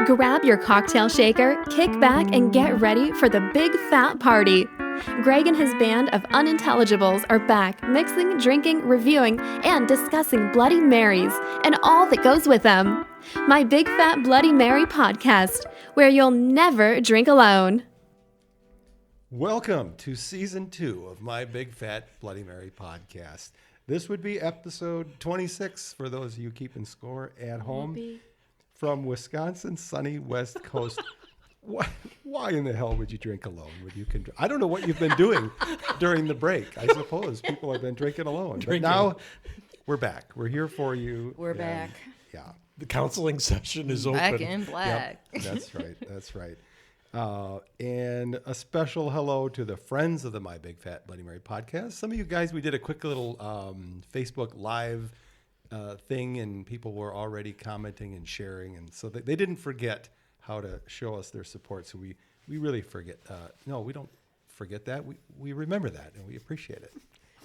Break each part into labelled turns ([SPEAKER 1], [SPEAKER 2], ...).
[SPEAKER 1] Grab your cocktail shaker, kick back, and get ready for the big fat party. Greg and his band of unintelligibles are back, mixing, drinking, reviewing, and discussing Bloody Marys and all that goes with them. My Big Fat Bloody Mary podcast, where you'll never drink alone.
[SPEAKER 2] Welcome to Season 2 of My Big Fat Bloody Mary podcast. This would be episode 26 for those of you keeping score at home. From Wisconsin, sunny West Coast. Why in the hell would you drink alone? I don't know what you've been doing during the break. I suppose people have been drinking alone. But now we're back. We're here for you.
[SPEAKER 3] We're back.
[SPEAKER 2] Yeah.
[SPEAKER 4] The counseling session is open.
[SPEAKER 3] Back in black.
[SPEAKER 2] Yep, that's right. That's right. And a special hello to the friends of the My Big Fat Bloody Mary podcast. Some of you guys, we did a quick little Facebook Live thing, and people were already commenting and sharing, and so they didn't forget how to show us their support. So we really forget. No, we don't forget that. We remember that, and we appreciate it.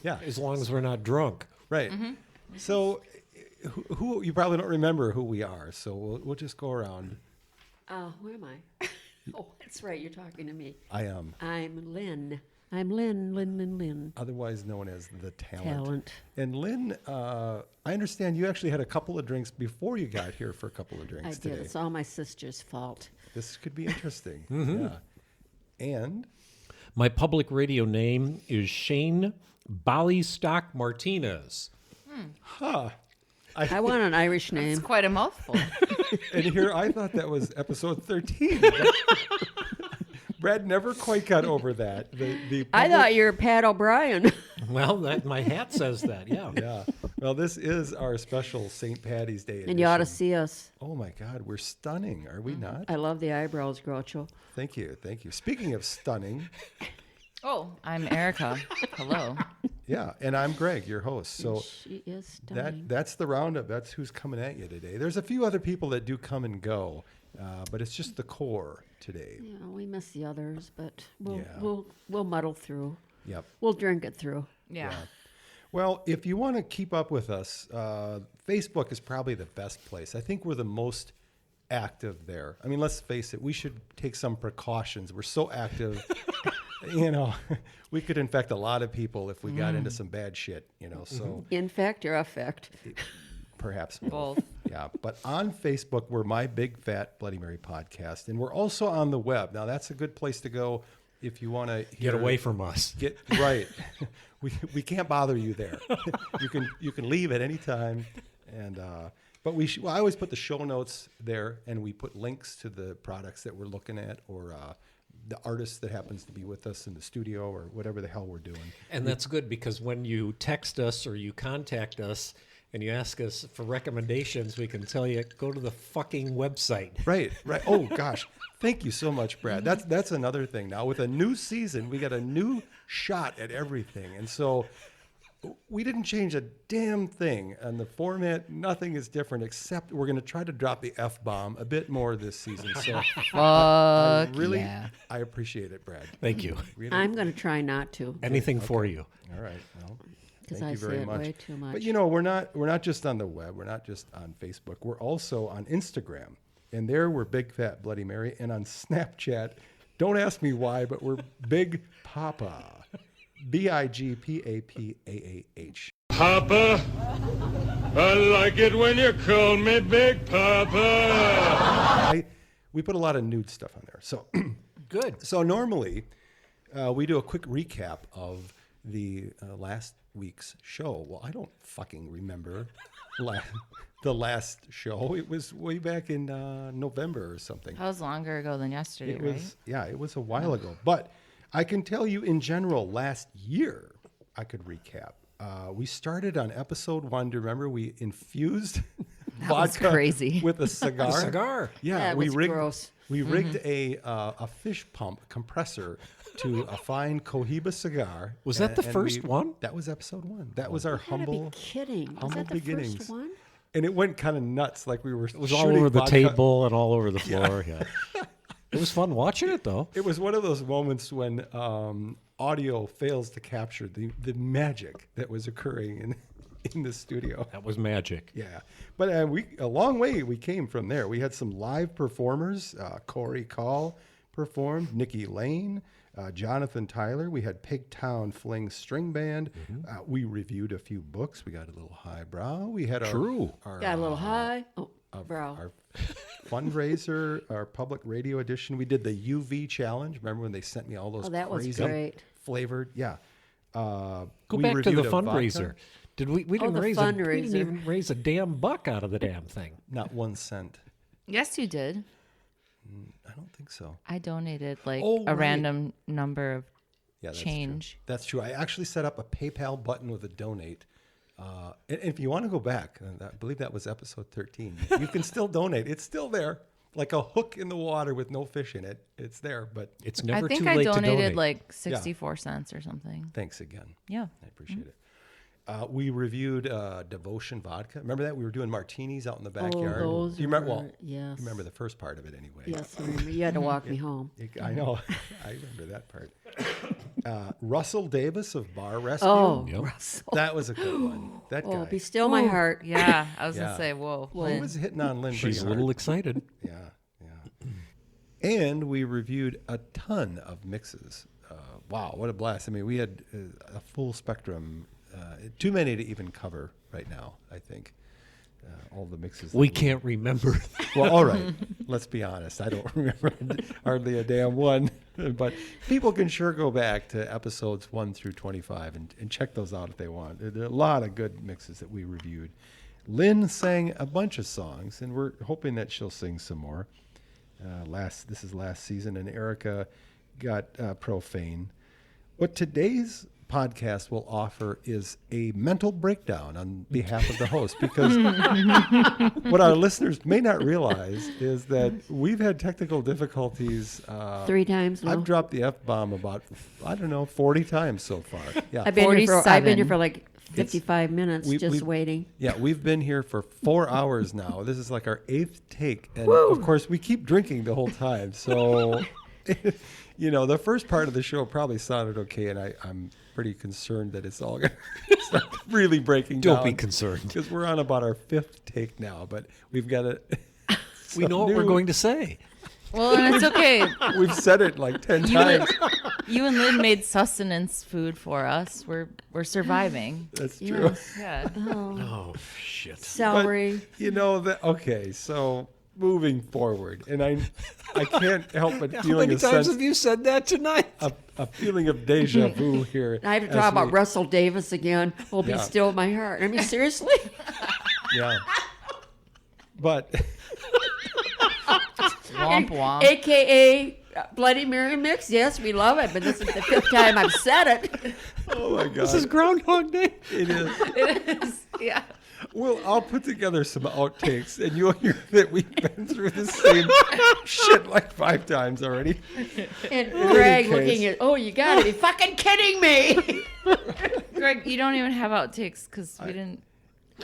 [SPEAKER 2] Yeah,
[SPEAKER 4] As long as we're not drunk.
[SPEAKER 2] right. Mm-hmm. So, who you probably don't remember who we are. So we'll just go around.
[SPEAKER 3] Who am I? Oh, that's right. You're talking to me.
[SPEAKER 2] I am.
[SPEAKER 3] I'm Lynn. I'm Lynn.
[SPEAKER 2] Otherwise known as the talent.
[SPEAKER 3] Talent.
[SPEAKER 2] And Lynn, I understand you actually had a couple of drinks before you got here for a couple of
[SPEAKER 3] I
[SPEAKER 2] drinks
[SPEAKER 3] did.
[SPEAKER 2] today.
[SPEAKER 3] It's all my sister's fault.
[SPEAKER 2] This could be interesting. Yeah. And
[SPEAKER 4] My public radio name is Shane Ballystock Martinez.
[SPEAKER 3] I want an Irish name.
[SPEAKER 5] It's quite a mouthful.
[SPEAKER 2] and here I thought that was episode 13. Brad never quite got over that.
[SPEAKER 3] I thought you were Pat O'Brien.
[SPEAKER 4] Well, my hat says that, yeah.
[SPEAKER 2] Yeah. Well, this is our special St. Patty's Day edition.
[SPEAKER 3] And you ought to see us.
[SPEAKER 2] Oh my God, we're stunning, are we not?
[SPEAKER 3] I love the eyebrows, Groucho.
[SPEAKER 2] Thank you. Speaking of stunning,
[SPEAKER 5] Oh, I'm Erica. Hello.
[SPEAKER 2] yeah, and I'm Greg, your host. So
[SPEAKER 3] She is stunning.
[SPEAKER 2] that's the roundup. That's who's coming at you today. There's a few other people that do come and go, but it's just the core today.
[SPEAKER 3] Yeah, we miss the others, but
[SPEAKER 2] Yeah.
[SPEAKER 3] we'll muddle through.
[SPEAKER 2] Yep.
[SPEAKER 3] We'll drink it through.
[SPEAKER 5] Yeah.
[SPEAKER 2] Well, if you want to keep up with us, Facebook is probably the best place. I think we're the most active there. I mean, let's face it, we should take some precautions. We're so active, we could infect a lot of people if we got into some bad shit, so
[SPEAKER 3] Infect or affect?
[SPEAKER 2] perhaps
[SPEAKER 5] Both.
[SPEAKER 2] Yeah, but on Facebook, we're My Big Fat Bloody Mary podcast, and we're also on the web. Now, that's a good place to go if you want to
[SPEAKER 4] Get away from us.
[SPEAKER 2] Get right. we can't bother you there. you can leave at any time, and but I always put the show notes there, and we put links to the products that we're looking at, or the artist that happens to be with us in the studio, or whatever the hell we're doing.
[SPEAKER 4] And that's good because when you text us or you contact us and you ask us for recommendations, we can tell you, go to the fucking website.
[SPEAKER 2] Right. Oh gosh, thank you so much, Brad. That's another thing. Now with a new season, we got a new shot at everything, and so we didn't change a damn thing on the format. Nothing is different except we're going to try to drop the F-bomb a bit more this season. So I appreciate it, Brad.
[SPEAKER 4] Thank you.
[SPEAKER 2] Really,
[SPEAKER 3] I'm going to try not to.
[SPEAKER 4] Anything for you.
[SPEAKER 2] all right. Well,
[SPEAKER 3] Because
[SPEAKER 2] thank
[SPEAKER 3] I
[SPEAKER 2] you very
[SPEAKER 3] say it
[SPEAKER 2] much.
[SPEAKER 3] way too much.
[SPEAKER 2] But we're not just on the web. We're not just on Facebook. We're also on Instagram, and there we're Big Fat Bloody Mary, and on Snapchat. Don't ask me why, but we're Big Papa. BIGPAPAAH.
[SPEAKER 6] Papa, I like it when you call me Big Papa.
[SPEAKER 2] We put a lot of nude stuff on there. So
[SPEAKER 4] Good.
[SPEAKER 2] So normally we do a quick recap of the last week's show. Well, I don't fucking remember the last show. It was way back in November or something.
[SPEAKER 5] That was longer ago than yesterday,
[SPEAKER 2] It
[SPEAKER 5] right?
[SPEAKER 2] was, yeah, it was a while ago. But I can tell you in general, last year, I could recap. We started on episode 1. Do you remember we infused
[SPEAKER 5] was
[SPEAKER 2] vodka
[SPEAKER 5] crazy.
[SPEAKER 2] with a cigar?
[SPEAKER 4] A cigar.
[SPEAKER 2] Yeah,
[SPEAKER 3] That
[SPEAKER 2] we
[SPEAKER 3] was
[SPEAKER 2] rigged,
[SPEAKER 3] gross.
[SPEAKER 2] We rigged a fish pump compressor to a fine Cohiba cigar.
[SPEAKER 4] Was that the first one?
[SPEAKER 2] That was episode 1. That was our
[SPEAKER 3] You gotta
[SPEAKER 2] humble
[SPEAKER 3] be kidding. Was
[SPEAKER 2] humble
[SPEAKER 3] that the
[SPEAKER 2] beginnings.
[SPEAKER 3] first one?
[SPEAKER 2] And it went kind of nuts, like we were.
[SPEAKER 4] It was all over the table and all over the floor. Yeah. It was fun watching it, though.
[SPEAKER 2] It was one of those moments when audio fails to capture the magic that was occurring, and in the studio.
[SPEAKER 4] That was magic.
[SPEAKER 2] Yeah, but a long way we came from there. We had some live performers. Corey Call performed. Nikki Lane, Jonathan Tyler. We had Pigtown Fling String Band. We reviewed a few books. We got a little highbrow. We had our
[SPEAKER 3] Got a little high. Oh, brow.
[SPEAKER 2] our fundraiser, our public radio edition. We did the UV challenge. Remember when they sent me all those
[SPEAKER 3] Oh, that was
[SPEAKER 2] crazy
[SPEAKER 3] great.
[SPEAKER 2] flavored? Yeah.
[SPEAKER 4] Go
[SPEAKER 2] We
[SPEAKER 4] back to the
[SPEAKER 2] reviewed a vodka.
[SPEAKER 4] fundraiser. Did we didn't
[SPEAKER 3] the
[SPEAKER 4] raise we
[SPEAKER 3] fundraiser.
[SPEAKER 4] didn't even raise a damn buck out of the damn thing.
[SPEAKER 2] Not 1 cent.
[SPEAKER 5] Yes, you did.
[SPEAKER 2] I don't think so.
[SPEAKER 5] I donated like
[SPEAKER 2] Oh,
[SPEAKER 5] a
[SPEAKER 2] right.
[SPEAKER 5] random number of
[SPEAKER 2] Yeah, that's
[SPEAKER 5] change.
[SPEAKER 2] True. That's true. I actually set up a PayPal button with a donate. And if you want to go back, I believe that was episode 13. You can still donate. It's still there, like a hook in the water with no fish in it. It's there, but
[SPEAKER 4] It's
[SPEAKER 5] I
[SPEAKER 4] never
[SPEAKER 5] think
[SPEAKER 4] too
[SPEAKER 5] I
[SPEAKER 4] late to
[SPEAKER 5] donated
[SPEAKER 4] donate.
[SPEAKER 5] like 64 cents or something.
[SPEAKER 2] thanks again.
[SPEAKER 5] Yeah.
[SPEAKER 2] I appreciate it. We reviewed Devotion Vodka. Remember that? We were doing martinis out in the backyard.
[SPEAKER 3] those
[SPEAKER 2] Do you remember?
[SPEAKER 3] were-
[SPEAKER 2] Well,
[SPEAKER 3] yes.
[SPEAKER 2] you remember the first part of it anyway.
[SPEAKER 3] Yes, I remember. You had to walk me home.
[SPEAKER 2] I know. I remember that part. Russell Davis of Bar Rescue.
[SPEAKER 3] Oh,
[SPEAKER 4] Yep.
[SPEAKER 3] Russell.
[SPEAKER 2] That was a good one. That
[SPEAKER 3] Oh,
[SPEAKER 2] guy.
[SPEAKER 3] be still my heart.
[SPEAKER 5] Yeah. I was
[SPEAKER 2] Yeah.
[SPEAKER 5] going to say, whoa.
[SPEAKER 2] He
[SPEAKER 5] Lynn.
[SPEAKER 2] was hitting on Lynn
[SPEAKER 4] She's
[SPEAKER 2] pretty
[SPEAKER 4] a
[SPEAKER 2] hard.
[SPEAKER 4] little excited.
[SPEAKER 2] Yeah, yeah. And we reviewed a ton of mixes. Wow, what a blast. I mean, we had a full spectrum. Too many to even cover right now, I think. All the mixes.
[SPEAKER 4] We
[SPEAKER 2] that
[SPEAKER 4] can't remember.
[SPEAKER 2] Well, all right. Let's be honest. I don't remember hardly a damn one. But people can sure go back to episodes 1 through 25 and check those out if they want. There are a lot of good mixes that we reviewed. Lynn sang a bunch of songs, and we're hoping that she'll sing some more. This is last season, and Erica got Profane. What today's podcast will offer is a mental breakdown on behalf of the host, because what our listeners may not realize is that we've had technical difficulties.
[SPEAKER 3] 3 times now.
[SPEAKER 2] I've dropped the F-bomb about, 40 times so far. Yeah.
[SPEAKER 3] I've been here
[SPEAKER 5] 47.
[SPEAKER 3] for like 55 minutes just waiting.
[SPEAKER 2] Yeah, we've been here for 4 hours now. This is like our 8th take. And of course, we keep drinking the whole time. So, the first part of the show probably sounded okay. And I'm pretty concerned that it's all going to start really breaking down.
[SPEAKER 4] Don't be concerned.
[SPEAKER 2] Because we're on about our 5th take now. But we've got to.
[SPEAKER 4] We know what we're going to say.
[SPEAKER 5] Well, and it's okay.
[SPEAKER 2] We've said it like 10 times.
[SPEAKER 5] You and Lynn made sustenance food for us. We're surviving.
[SPEAKER 2] That's true.
[SPEAKER 3] Yes.
[SPEAKER 5] Yeah.
[SPEAKER 4] Oh, shit.
[SPEAKER 3] Celery.
[SPEAKER 2] Okay, so moving forward, and I can't help but
[SPEAKER 4] How
[SPEAKER 2] feeling
[SPEAKER 4] many
[SPEAKER 2] a
[SPEAKER 4] times
[SPEAKER 2] sense,
[SPEAKER 4] have you said that tonight?
[SPEAKER 2] a feeling of deja vu here.
[SPEAKER 3] I have to
[SPEAKER 2] as
[SPEAKER 3] talk about
[SPEAKER 2] we-
[SPEAKER 3] Russell Davis again. Oh, be
[SPEAKER 2] Yeah.
[SPEAKER 3] still my heart. I mean, seriously?
[SPEAKER 2] Yeah. But
[SPEAKER 5] Womp womp.
[SPEAKER 3] AKA Bloody Mary mix. Yes, we love it, but this is the 5th time I've said it.
[SPEAKER 2] oh my god,
[SPEAKER 4] This is Groundhog Day.
[SPEAKER 2] it is.
[SPEAKER 5] It is. Yeah.
[SPEAKER 2] Well, I'll put together some outtakes, and you'll hear that we've been through the same shit like 5 times already.
[SPEAKER 3] And Greg
[SPEAKER 2] case.
[SPEAKER 3] looking at, oh, you gotta be fucking kidding me.
[SPEAKER 5] Greg, you don't even have outtakes because we didn't.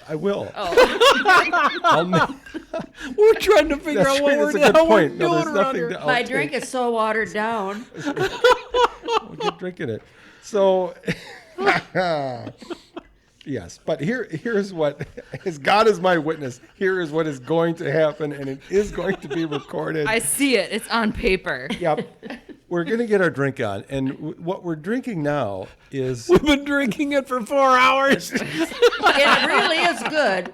[SPEAKER 2] I will.
[SPEAKER 5] Oh.
[SPEAKER 2] I'll make,
[SPEAKER 4] We're trying to figure
[SPEAKER 2] that's
[SPEAKER 4] out what
[SPEAKER 2] right,
[SPEAKER 4] we're,
[SPEAKER 2] that's a good
[SPEAKER 4] how we're
[SPEAKER 2] point. No,
[SPEAKER 4] doing
[SPEAKER 2] there's
[SPEAKER 4] around
[SPEAKER 2] nothing
[SPEAKER 4] here.
[SPEAKER 2] to
[SPEAKER 3] My
[SPEAKER 2] outtake.
[SPEAKER 3] drink is so watered down.
[SPEAKER 2] We'll keep drinking it. So, yes, but here's what, as God is my witness, here is what is going to happen, and it is going to be recorded.
[SPEAKER 5] I see it. It's on paper.
[SPEAKER 2] Yep. We're going to get our drink on, and what we're drinking now is
[SPEAKER 4] We've been drinking it for 4 hours.
[SPEAKER 3] It really is good.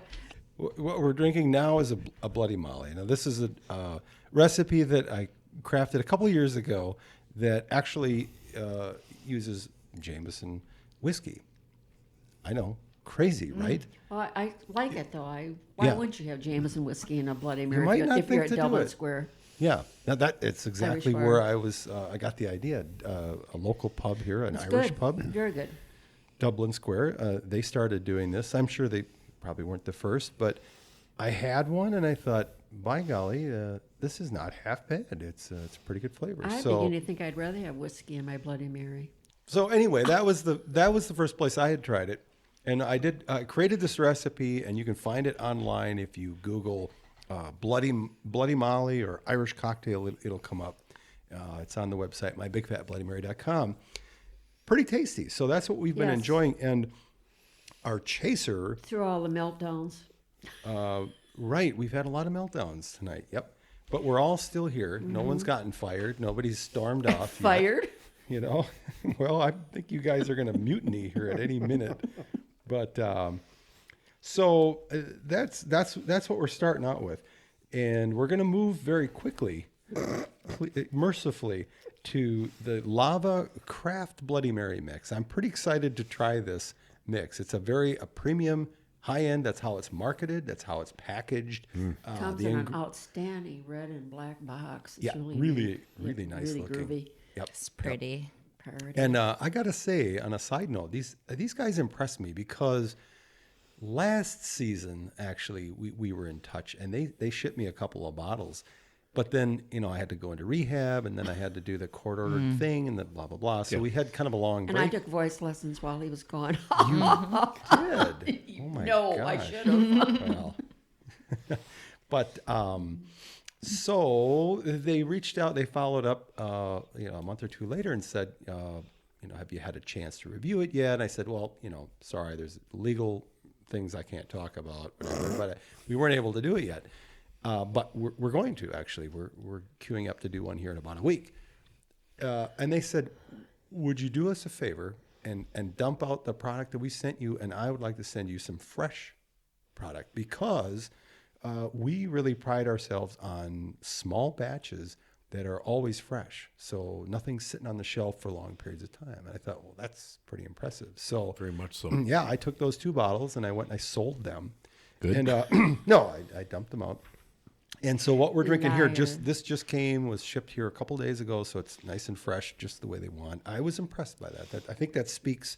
[SPEAKER 2] what we're drinking now is a Bloody Molly. Now, this is a recipe that I crafted a couple of years ago that actually uses Jameson whiskey. I know, crazy, right?
[SPEAKER 3] Well, I like it though. Why
[SPEAKER 2] Yeah.
[SPEAKER 3] wouldn't you have Jameson whiskey and a Bloody Mary
[SPEAKER 2] might
[SPEAKER 3] if
[SPEAKER 2] not
[SPEAKER 3] if you're
[SPEAKER 2] think
[SPEAKER 3] at
[SPEAKER 2] to do
[SPEAKER 3] Dublin
[SPEAKER 2] it.
[SPEAKER 3] Square?
[SPEAKER 2] Yeah, now it's exactly
[SPEAKER 3] Irish
[SPEAKER 2] where
[SPEAKER 3] bar.
[SPEAKER 2] I was. I got the idea. A local pub here, an
[SPEAKER 3] It's
[SPEAKER 2] Irish
[SPEAKER 3] good.
[SPEAKER 2] pub,
[SPEAKER 3] Very good.
[SPEAKER 2] Dublin Square. They started doing this. I'm sure they probably weren't the first, but I had one and I thought, by golly, this is not half bad. It's a pretty good flavor.
[SPEAKER 3] I'm
[SPEAKER 2] So
[SPEAKER 3] beginning to think I'd rather have whiskey in my Bloody Mary.
[SPEAKER 2] So anyway, that was the first place I had tried it, and I created this recipe, and you can find it online if you Google Bloody Molly or Irish cocktail. It'll come up. It's on the website mybigfatbloodymary.com. Pretty tasty. So that's what we've been
[SPEAKER 3] Yes.
[SPEAKER 2] enjoying, and our chaser,
[SPEAKER 3] Through all the meltdowns.
[SPEAKER 2] right, we've had a lot of meltdowns tonight. Yep. But we're all still here. No
[SPEAKER 3] Mm-hmm.
[SPEAKER 2] one's gotten fired. Nobody's stormed off. yet,
[SPEAKER 3] Fired.
[SPEAKER 2] you know, well, I think you guys are going to mutiny here at any minute. But so that's what we're starting out with, and we're going to move very quickly, mercifully, to the Lava Craft Bloody Mary mix. I'm pretty excited to try this mix. It's a premium, high end. That's how it's marketed. That's how it's packaged.
[SPEAKER 3] Comes
[SPEAKER 2] the
[SPEAKER 3] in an
[SPEAKER 2] ing-
[SPEAKER 3] outstanding red and black box. It's
[SPEAKER 2] Yeah, really nice
[SPEAKER 3] really
[SPEAKER 2] looking.
[SPEAKER 3] groovy.
[SPEAKER 2] Yep.
[SPEAKER 5] It's pretty.
[SPEAKER 3] Parody.
[SPEAKER 2] And I gotta say, on a side note, these guys impressed me because last season actually we were in touch and they shipped me a couple of bottles, but then I had to go into rehab and then I had to do the court ordered thing and the blah blah blah. So we had kind of a long
[SPEAKER 3] And I
[SPEAKER 2] break.
[SPEAKER 3] took voice lessons while he was gone.
[SPEAKER 2] You did? Oh my
[SPEAKER 3] no,
[SPEAKER 2] gosh.
[SPEAKER 3] I should have.
[SPEAKER 2] Well, but so they reached out, they followed up, a month or two later and said, have you had a chance to review it yet? And I said, well, sorry, there's legal things I can't talk about, whatever, but we weren't able to do it yet. But we're going to actually. We're queuing up to do one here in about a week. And they said, would you do us a favor and dump out the product that we sent you, and I would like to send you some fresh product because we really pride ourselves on small batches that are always fresh. So nothing's sitting on the shelf for long periods of time. And I thought, well, that's pretty impressive. So
[SPEAKER 7] Very much so.
[SPEAKER 2] yeah, I took those 2 bottles and I went and I sold them.
[SPEAKER 7] Good.
[SPEAKER 2] And no, I dumped them out. And so what we're drinking here,
[SPEAKER 3] Liar.
[SPEAKER 2] this just was shipped here a couple days ago, so it's nice and fresh, just the way they want. I was impressed by that. I think that speaks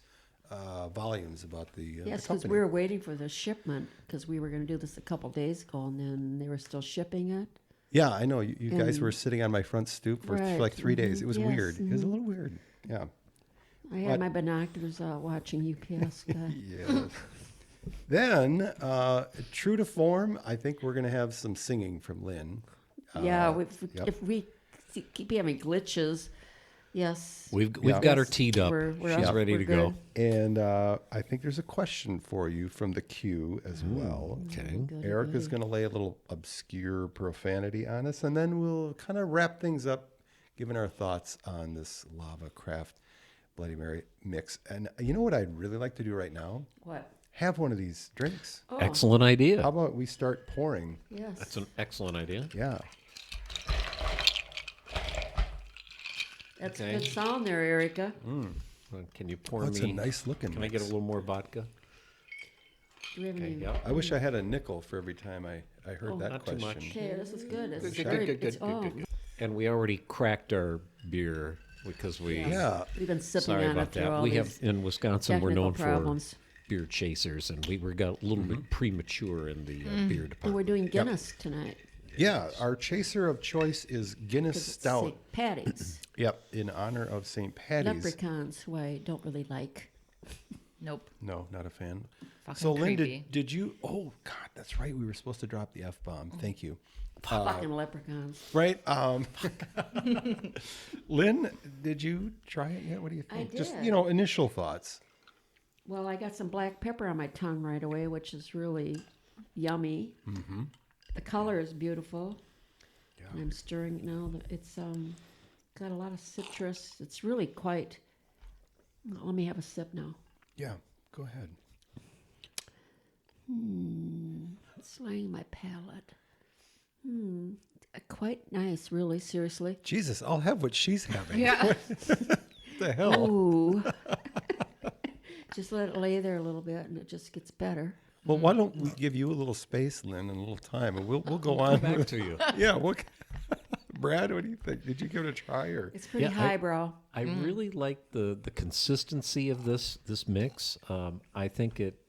[SPEAKER 2] volumes about the
[SPEAKER 3] Yes,
[SPEAKER 2] the
[SPEAKER 3] because
[SPEAKER 2] company.
[SPEAKER 3] we were waiting for the shipment because we were going to do this a couple days ago, and then they were still shipping it.
[SPEAKER 2] Yeah, I know. You guys
[SPEAKER 3] And-
[SPEAKER 2] were sitting on my front stoop for
[SPEAKER 3] Right,
[SPEAKER 2] like 3 days. It was
[SPEAKER 3] yes,
[SPEAKER 2] weird. It was a little weird. Yeah.
[SPEAKER 3] I had my binoculars out watching UPS guy.
[SPEAKER 2] Yes. Then, true to form, I think we're going to have some singing from Lynn.
[SPEAKER 3] Yeah,
[SPEAKER 2] yep.
[SPEAKER 3] if we keep having glitches, yes.
[SPEAKER 4] We've
[SPEAKER 2] Yeah.
[SPEAKER 4] got her
[SPEAKER 3] Yes,
[SPEAKER 4] teed up.
[SPEAKER 3] we're
[SPEAKER 4] She's
[SPEAKER 3] up,
[SPEAKER 4] ready
[SPEAKER 3] we're
[SPEAKER 4] to go.
[SPEAKER 3] good.
[SPEAKER 2] And I think there's a question for you from the queue as well.
[SPEAKER 4] Okay.
[SPEAKER 2] Eric is going to lay a little obscure profanity on us, and then we'll kind of wrap things up, giving our thoughts on this Lava Craft Bloody Mary mix. And you know what I'd really like to do right now?
[SPEAKER 3] What?
[SPEAKER 2] Have one of these drinks.
[SPEAKER 3] Oh,
[SPEAKER 4] Excellent idea.
[SPEAKER 2] How about we start pouring?
[SPEAKER 3] yes.
[SPEAKER 4] That's an excellent idea.
[SPEAKER 2] Yeah.
[SPEAKER 3] That's
[SPEAKER 4] Okay.
[SPEAKER 3] a good sound there, Erica.
[SPEAKER 4] Can you pour
[SPEAKER 2] That's
[SPEAKER 4] me?
[SPEAKER 2] a nice looking
[SPEAKER 4] Can I get a little more vodka?
[SPEAKER 3] Do we have
[SPEAKER 4] Okay.
[SPEAKER 3] any?
[SPEAKER 4] Yep.
[SPEAKER 2] I wish I had a nickel for every time I heard that
[SPEAKER 4] not too
[SPEAKER 2] question.
[SPEAKER 4] much.
[SPEAKER 3] Okay, this is good. This is
[SPEAKER 4] Good,
[SPEAKER 3] very,
[SPEAKER 4] good, good,
[SPEAKER 3] it's,
[SPEAKER 4] good,
[SPEAKER 3] oh,
[SPEAKER 4] good, good. And we already cracked our beer because we.
[SPEAKER 2] Yeah.
[SPEAKER 3] We've been sipping
[SPEAKER 4] Sorry
[SPEAKER 3] on
[SPEAKER 4] about
[SPEAKER 3] it through
[SPEAKER 4] that.
[SPEAKER 3] all
[SPEAKER 4] We
[SPEAKER 3] these
[SPEAKER 4] have in Wisconsin. We're
[SPEAKER 3] technical
[SPEAKER 4] known
[SPEAKER 3] problems.
[SPEAKER 4] for beer chasers, and we got a little bit premature in the beer
[SPEAKER 3] And
[SPEAKER 4] department.
[SPEAKER 3] we're doing Guinness tonight.
[SPEAKER 2] Yeah, our chaser of choice is Guinness
[SPEAKER 3] 'cause it's
[SPEAKER 2] Stout.
[SPEAKER 3] St. Patty's.
[SPEAKER 2] Yep, in honor of St. Patty's.
[SPEAKER 3] Leprechauns, who I don't really like.
[SPEAKER 5] Nope.
[SPEAKER 2] No, not a fan.
[SPEAKER 5] Fucking
[SPEAKER 2] So, Lynn,
[SPEAKER 5] creepy.
[SPEAKER 2] did you? Oh God, that's right. We were supposed to drop the F bomb. Thank you.
[SPEAKER 3] Fucking leprechauns.
[SPEAKER 2] Right. Lynn, did you try it yet? What do you
[SPEAKER 3] I
[SPEAKER 2] think? Just
[SPEAKER 3] did.
[SPEAKER 2] initial thoughts.
[SPEAKER 3] Well, I got some black pepper on my tongue right away, which is really yummy. Mm-hmm. The color is beautiful.
[SPEAKER 2] Yeah.
[SPEAKER 3] And I'm stirring it now. It's got a lot of citrus. It's really quite. Well, let me have a sip now.
[SPEAKER 2] Yeah. Go ahead.
[SPEAKER 3] It's laying my palate. Quite nice, really. Seriously.
[SPEAKER 2] Jesus, I'll have what she's having.
[SPEAKER 5] Yeah.
[SPEAKER 2] What the hell?
[SPEAKER 3] Ooh. Just let it lay there a little bit, and it just gets better.
[SPEAKER 2] Well, why don't we give you a little space, Lynn, and a little time, and we'll go on.
[SPEAKER 4] Back to you.
[SPEAKER 2] Yeah. Brad, what do you think? Did you give it a try or?
[SPEAKER 3] It's pretty
[SPEAKER 4] Yeah,
[SPEAKER 3] highbrow.
[SPEAKER 4] I really like the consistency of this mix. I think it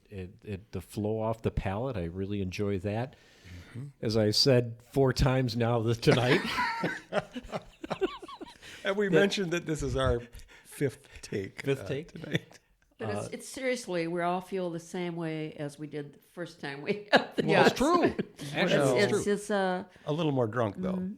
[SPEAKER 4] the flow off the palate. I really enjoy that. As I said 4 times now tonight.
[SPEAKER 2] And we mentioned that this is our fifth take.
[SPEAKER 4] Fifth take?
[SPEAKER 2] tonight.
[SPEAKER 3] But it's seriously, we all feel the same way as we did the first time we had the
[SPEAKER 4] Well, it's true. Actually,
[SPEAKER 2] Well,
[SPEAKER 4] it's
[SPEAKER 3] It's
[SPEAKER 4] true.
[SPEAKER 3] just
[SPEAKER 2] A little more drunk though.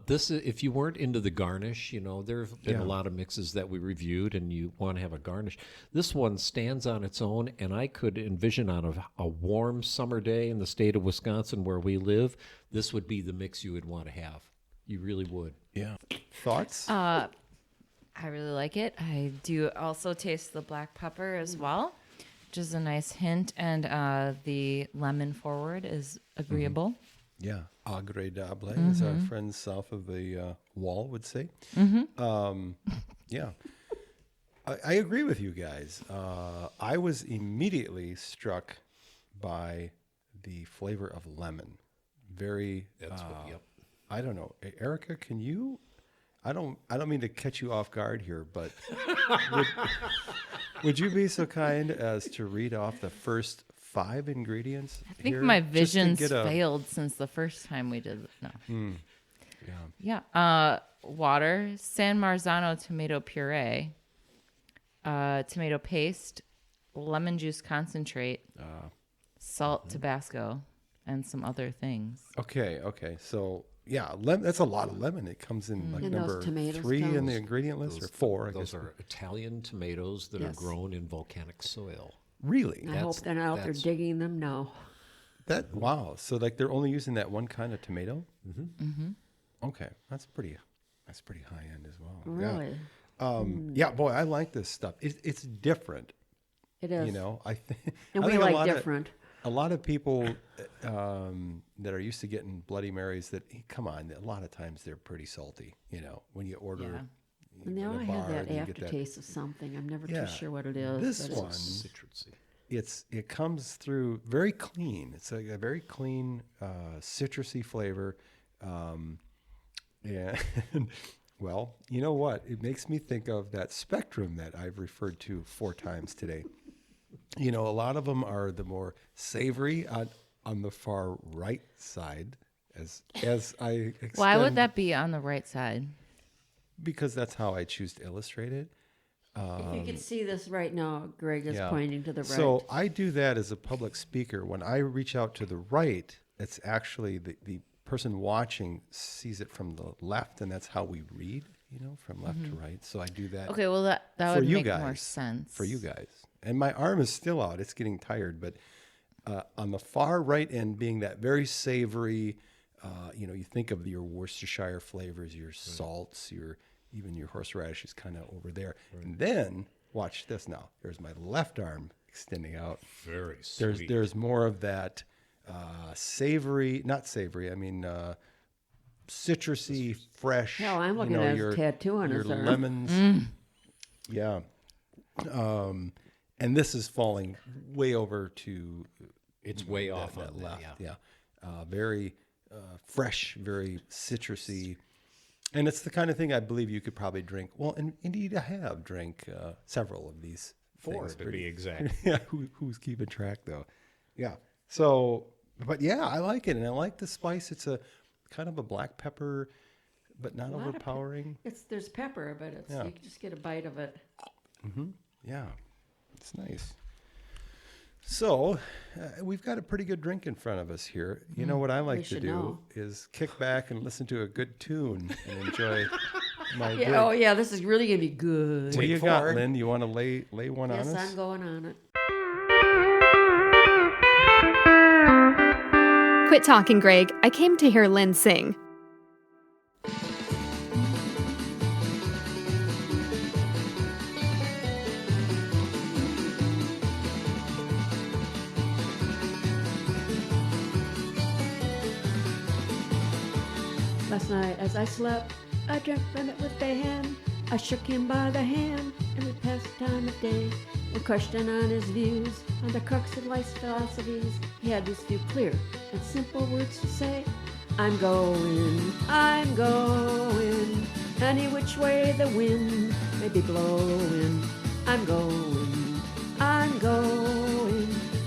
[SPEAKER 4] This, if you weren't into the garnish, there have been a lot of mixes that we reviewed, and you want to have a garnish. This one stands on its own, and I could envision on a warm summer day in the state of Wisconsin where we live, this would be the mix you would want to have. You really would.
[SPEAKER 2] Yeah. Thoughts?
[SPEAKER 5] I really like it. I do also taste the black pepper as well, which is a nice hint, and the lemon forward is agreeable.
[SPEAKER 2] Yeah, agradable, as our friends south of the wall would say. Yeah, I agree with you guys. I was immediately struck by the flavor of lemon. Very. I don't know, Erica. Can you? I don't mean to catch you off guard here, but would you be so kind as to read off the first 5 ingredients?
[SPEAKER 5] I think my vision's failed since the first time we did. No. Yeah. Water, San Marzano tomato puree, tomato paste, lemon juice concentrate, salt, Tabasco, and some other things.
[SPEAKER 2] Okay. So yeah, that's a lot of lemon. It comes in like
[SPEAKER 3] And
[SPEAKER 2] number
[SPEAKER 3] those tomatoes
[SPEAKER 2] 3 in
[SPEAKER 3] come?
[SPEAKER 2] the ingredient list, or 4. I
[SPEAKER 4] Those
[SPEAKER 2] guess.
[SPEAKER 4] are Italian tomatoes that are
[SPEAKER 3] Yes.
[SPEAKER 4] grown in volcanic soil.
[SPEAKER 2] Really?
[SPEAKER 3] I hope they're not out there digging them now.
[SPEAKER 2] Wow. So like they're only using that one kind of tomato? Mm-hmm. Okay, that's pretty high end as well.
[SPEAKER 3] Really?
[SPEAKER 2] Yeah, boy, I like this stuff. It's different.
[SPEAKER 3] It is.
[SPEAKER 2] I think.
[SPEAKER 3] And
[SPEAKER 2] I
[SPEAKER 3] we
[SPEAKER 2] think
[SPEAKER 3] like different.
[SPEAKER 2] A lot of people that are used to getting Bloody Marys, come on, a lot of times they're pretty salty. When you order.
[SPEAKER 5] Yeah.
[SPEAKER 3] And now
[SPEAKER 2] at a
[SPEAKER 3] I have
[SPEAKER 2] bar,
[SPEAKER 3] that
[SPEAKER 2] then you get
[SPEAKER 3] aftertaste of something. I'm never
[SPEAKER 2] Yeah.
[SPEAKER 3] too sure what it is.
[SPEAKER 2] This
[SPEAKER 3] but
[SPEAKER 2] one,
[SPEAKER 4] Citrusy.
[SPEAKER 2] it comes through very clean. It's a very clean, citrusy flavor. And well, you know what? It makes me think of that spectrum that I've referred to 4 times today. A lot of them are the more savory on the far right side, as I extend,
[SPEAKER 5] Why would that be on the right side?
[SPEAKER 2] Because that's how I choose to illustrate it.
[SPEAKER 3] If you could see this right now, Greg is
[SPEAKER 2] Yeah.
[SPEAKER 3] pointing to the right.
[SPEAKER 2] So I do that as a public speaker. When I reach out to the right, it's actually the person watching sees it from the left, and that's how we read, from left to right. So I do that
[SPEAKER 5] Okay, well that
[SPEAKER 2] for
[SPEAKER 5] would
[SPEAKER 2] you
[SPEAKER 5] make
[SPEAKER 2] guys,
[SPEAKER 5] more sense
[SPEAKER 2] for you guys. And my arm is still out; it's getting tired. But on the far right end, being that very savory, you think of your Worcestershire flavors, your salts, even your horseradish is kind of over there. And then watch this now. There's my left arm extending out.
[SPEAKER 4] Very sweet.
[SPEAKER 2] There's more of that savory, not savory. I mean citrusy, fresh.
[SPEAKER 3] Hell, I'm looking at his tattoo on
[SPEAKER 2] your
[SPEAKER 3] his arm.
[SPEAKER 2] lemons. Yeah. And this is falling way over to
[SPEAKER 4] It's way off
[SPEAKER 2] that
[SPEAKER 4] on that,
[SPEAKER 2] left.
[SPEAKER 4] yeah.
[SPEAKER 2] Very fresh, very citrusy. And it's the kind of thing I believe you could probably drink. Well, and indeed I have drank several of these
[SPEAKER 4] 4
[SPEAKER 2] things.
[SPEAKER 4] to be exact.
[SPEAKER 2] Yeah, who's keeping track though? Yeah. So, but yeah, I like it, and I like the spice. It's a kind of a black pepper, but not
[SPEAKER 3] lot of
[SPEAKER 2] overpowering.
[SPEAKER 3] There's pepper, but
[SPEAKER 2] Yeah.
[SPEAKER 3] you can just get a bite of it.
[SPEAKER 2] Yeah, it's nice. So, we've got a pretty good drink in front of us here. You know what I like to
[SPEAKER 3] should
[SPEAKER 2] do
[SPEAKER 3] know.
[SPEAKER 2] is kick back and listen to a good tune and enjoy my drink.
[SPEAKER 3] Yeah, oh yeah, this is really gonna be good.
[SPEAKER 2] What do you
[SPEAKER 4] Take
[SPEAKER 2] got,
[SPEAKER 4] forward.
[SPEAKER 2] Lynn? You want to lay one
[SPEAKER 3] Yes,
[SPEAKER 2] on us?
[SPEAKER 3] I'm going on it.
[SPEAKER 1] Quit talking, Greg. I came to hear Lynn sing.
[SPEAKER 3] Last night as I slept, I drank from it with Ben. I shook him by the hand, and we passed time of day. We questioned on his views, on the crux of life's philosophies. He had these few clear and simple words to say. I'm going, any which way the wind may be blowing. I'm going,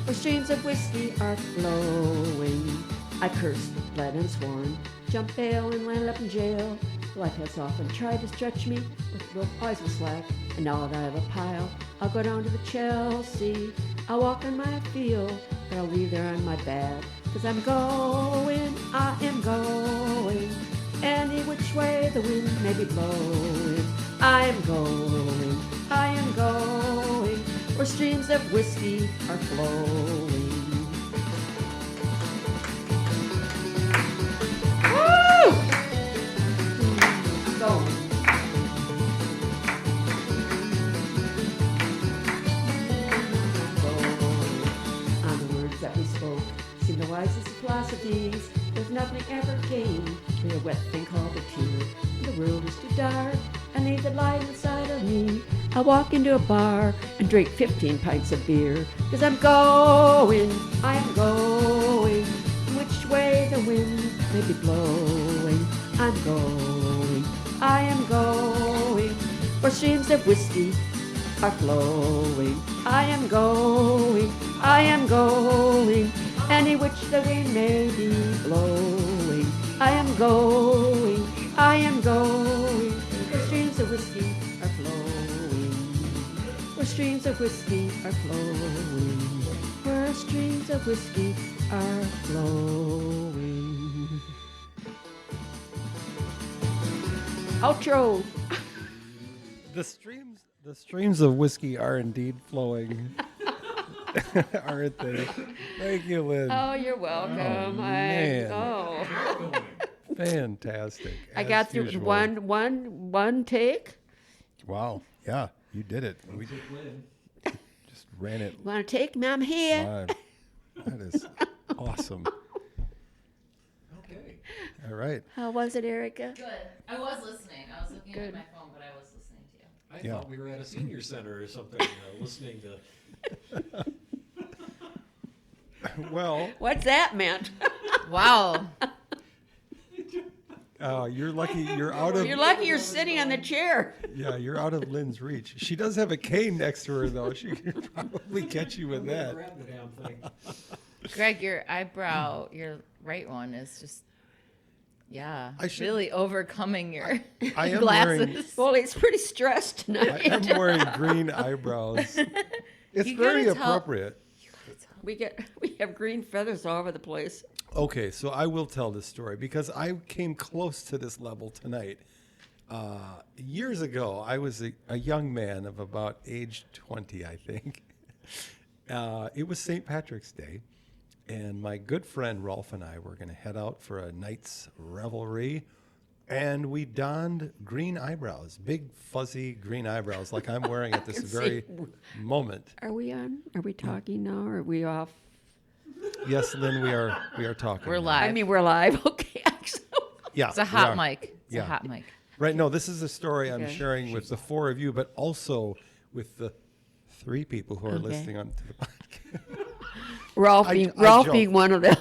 [SPEAKER 3] where streams of whiskey are flowing. I cursed, bled, and sworn, jumped bail and landed up in jail. Life has often tried to stretch me, but both eyes were slack. And now that I have a pile, I'll go down to the Chelsea. I'll walk on my field, but I'll leave there on my bag. 'Cause I am going, Any which way the wind may be blowing, I am going, I am going, where streams of whiskey are flowing. Woo! I'm going. On the words that we spoke, seem the wisest philosophies. There's nothing ever gained by a wet thing called a tear. The world is too dark, I need the light inside of me. I'll walk into a bar and drink 15 pints of beer. 'Cause I'm going, I'm going, which way the wind may be blowing. I'm going, I am going, where streams of whiskey are flowing. I am going, I am going, any which the wind may be blowing. I am going, I am going, where streams of whiskey are flowing. Where streams of whiskey are flowing. Where streams of whiskey are flowing. Outro.
[SPEAKER 2] The streams of whiskey are indeed flowing, aren't they? Thank you, Lynn.
[SPEAKER 3] Oh, you're welcome.
[SPEAKER 2] man.
[SPEAKER 3] Oh.
[SPEAKER 2] Fantastic.
[SPEAKER 3] I
[SPEAKER 2] as
[SPEAKER 3] got through
[SPEAKER 2] usual.
[SPEAKER 3] one take.
[SPEAKER 2] Wow. Yeah, you did it. We just ran it
[SPEAKER 3] Want to take me? I'm here.
[SPEAKER 2] live. That is awesome.
[SPEAKER 4] Okay.
[SPEAKER 2] All right.
[SPEAKER 3] How was it, Erica?
[SPEAKER 5] Good. I was listening. I was looking
[SPEAKER 3] Good.
[SPEAKER 5] at my phone, but I was listening to you.
[SPEAKER 4] I
[SPEAKER 2] Yeah.
[SPEAKER 4] thought we were at a senior center or something, listening to.
[SPEAKER 2] Well,
[SPEAKER 3] What's that meant?
[SPEAKER 5] Wow.
[SPEAKER 2] you're lucky. You're out of.
[SPEAKER 3] You're lucky you're sitting on the chair.
[SPEAKER 2] Yeah, you're out of Lynn's reach. She does have a cane next to her, though. She could probably catch you with that.
[SPEAKER 4] Grab the damn thing.
[SPEAKER 5] Greg, your eyebrow, your right one is just, yeah,
[SPEAKER 2] I should-
[SPEAKER 5] really overcoming your
[SPEAKER 2] I am
[SPEAKER 5] glasses.
[SPEAKER 3] Well, it's pretty stressed
[SPEAKER 2] I
[SPEAKER 3] tonight.
[SPEAKER 2] am wearing green eyebrows. It's
[SPEAKER 5] You
[SPEAKER 2] very
[SPEAKER 5] gotta tell-
[SPEAKER 2] appropriate.
[SPEAKER 3] We have green feathers all over the place.
[SPEAKER 2] Okay, so I will tell this story because I came close to this level tonight. Years ago, I was a young man of about age 20, I think. It was St. Patrick's Day, and my good friend Rolf and I were going to head out for a night's revelry, and we donned green eyebrows, big fuzzy green eyebrows like I'm wearing at this
[SPEAKER 3] can
[SPEAKER 2] very
[SPEAKER 3] see.
[SPEAKER 2] moment.
[SPEAKER 3] Are we on? Are we talking now? Or are we off?
[SPEAKER 2] Yes, Lynn, we are talking.
[SPEAKER 5] We're
[SPEAKER 2] now.
[SPEAKER 5] live.
[SPEAKER 3] I mean, we're live. Okay.
[SPEAKER 2] Yeah,
[SPEAKER 5] it's a
[SPEAKER 2] we
[SPEAKER 5] hot
[SPEAKER 2] are.
[SPEAKER 5] mic. It's
[SPEAKER 2] Yeah.
[SPEAKER 5] a hot mic.
[SPEAKER 2] Right. No, this is a story I'm
[SPEAKER 3] Okay.
[SPEAKER 2] sharing with the four of you, but also with the three people who are
[SPEAKER 3] Okay.
[SPEAKER 2] listening on to the podcast.
[SPEAKER 3] Ralph
[SPEAKER 2] I
[SPEAKER 3] Ralph
[SPEAKER 2] joke.
[SPEAKER 3] being one of them.